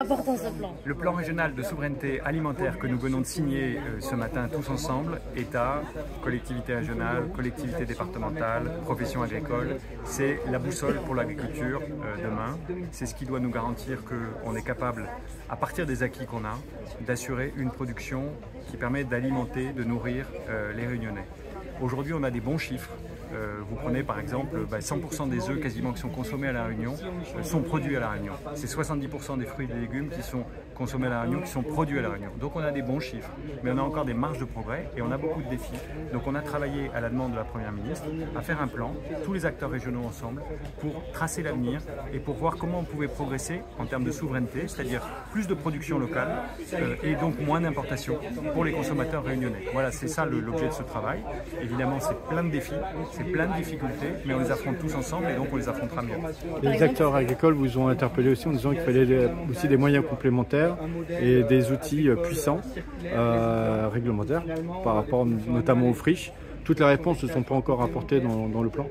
important ce plan. Le plan régional de souveraineté alimentaire que nous venons de signer ce matin tous ensemble, État, collectivité régionale, collectivité départementale, profession agricole, c'est la boussole pour l'agriculture demain. C'est ce qui doit nous garantir qu'on est capable, à partir des acquis qu'on a, d'assurer une production qui permet d'alimenter, de nourrir les Réunionnais. Aujourd'hui, on a des bons chiffres. Vous prenez par exemple 100% des œufs quasiment qui sont consommés à La Réunion sont produits à La Réunion. C'est 70% des fruits et des légumes qui sont consommés à La Réunion qui sont produits à La Réunion. Donc on a des bons chiffres, mais on a encore des marges de progrès et on a beaucoup de défis. Donc on a travaillé à la demande de la Première ministre à faire un plan, tous les acteurs régionaux ensemble, pour tracer l'avenir et pour voir comment on pouvait progresser en termes de souveraineté, c'est-à-dire plus de production locale et donc moins d'importation pour les consommateurs réunionnais. Voilà, c'est ça l'objet de ce travail. Évidemment, c'est plein de défis. C'est plein de difficultés, mais on les affronte tous ensemble et donc on les affrontera mieux. Les acteurs agricoles vous ont interpellé aussi en disant qu'il fallait aussi des moyens complémentaires et des outils puissants réglementaires par rapport notamment aux friches. Toutes les réponses ne sont pas encore apportées dans le plan.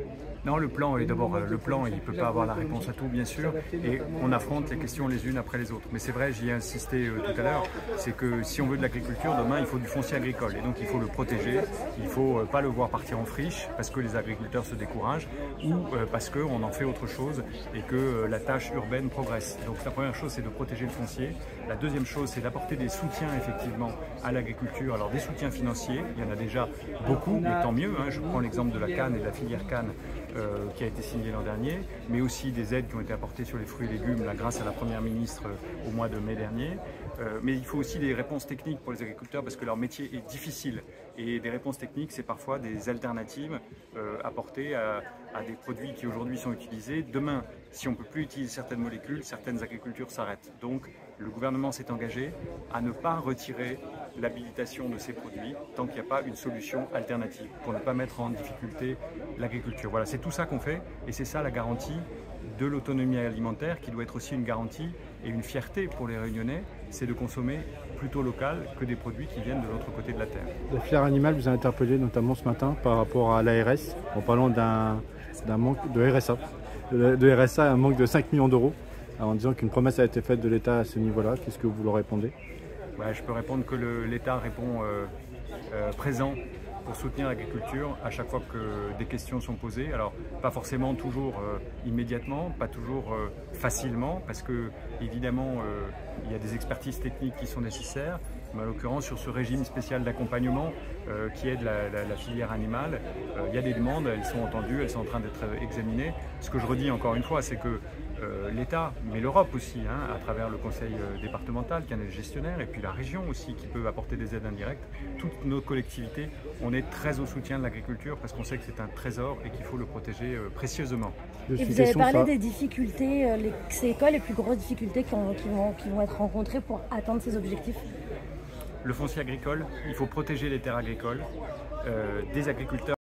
Non, le plan, il ne peut pas avoir la réponse à tout, bien sûr, et on affronte les questions les unes après les autres. Mais c'est vrai, j'y ai insisté tout à l'heure, c'est que si on veut de l'agriculture, demain, il faut du foncier agricole. Et donc, il faut le protéger, il ne faut pas le voir partir en friche parce que les agriculteurs se découragent ou parce qu'on en fait autre chose et que la tâche urbaine progresse. Donc, la première chose, c'est de protéger le foncier. La deuxième chose, c'est d'apporter des soutiens, effectivement, à l'agriculture. Alors, des soutiens financiers, il y en a déjà beaucoup, mais tant mieux. Je prends l'exemple de la canne et de la filière canne. Qui a été signé l'an dernier, mais aussi des aides qui ont été apportées sur les fruits et légumes là, grâce à la Première ministre au mois de mai dernier. Mais il faut aussi des réponses techniques pour les agriculteurs parce que leur métier est difficile. Et des réponses techniques, c'est parfois des alternatives apportées à des produits qui aujourd'hui sont utilisés. Demain, si on ne peut plus utiliser certaines molécules, certaines agricultures s'arrêtent. Donc le gouvernement s'est engagé à ne pas retirer l'habilitation de ces produits tant qu'il n'y a pas une solution alternative pour ne pas mettre en difficulté l'agriculture. Voilà, c'est tout ça qu'on fait et c'est ça la garantie de l'autonomie alimentaire qui doit être aussi une garantie et une fierté pour les Réunionnais, c'est de consommer plutôt local que des produits qui viennent de l'autre côté de la terre. La filière animale vous a interpellé notamment ce matin par rapport à l'ARS en parlant d'un manque de RSA. De RSA, un manque de 5 millions d'euros en disant qu'une promesse a été faite de l'État à ce niveau-là. Qu'est-ce que vous leur répondez? Je peux répondre que l'État répond présent pour soutenir l'agriculture à chaque fois que des questions sont posées. Alors pas forcément toujours immédiatement, pas toujours facilement, parce que évidemment il y a des expertises techniques qui sont nécessaires, mais en l'occurrence sur ce régime spécial d'accompagnement qui est de la filière animale, il y a des demandes, elles sont entendues, elles sont en train d'être examinées. Ce que je redis encore une fois, c'est que l'État, mais l'Europe aussi, à travers le conseil départemental qui en est le gestionnaire, et puis la région aussi qui peut apporter des aides indirectes, toutes nos collectivités, on est très au soutien de l'agriculture parce qu'on sait que c'est un trésor et qu'il faut le protéger précieusement. Et vous avez parlé des difficultés, c'est quoi les plus grosses difficultés qui vont être rencontrées pour atteindre ces objectifs? Le foncier agricole, il faut protéger les terres agricoles, des agriculteurs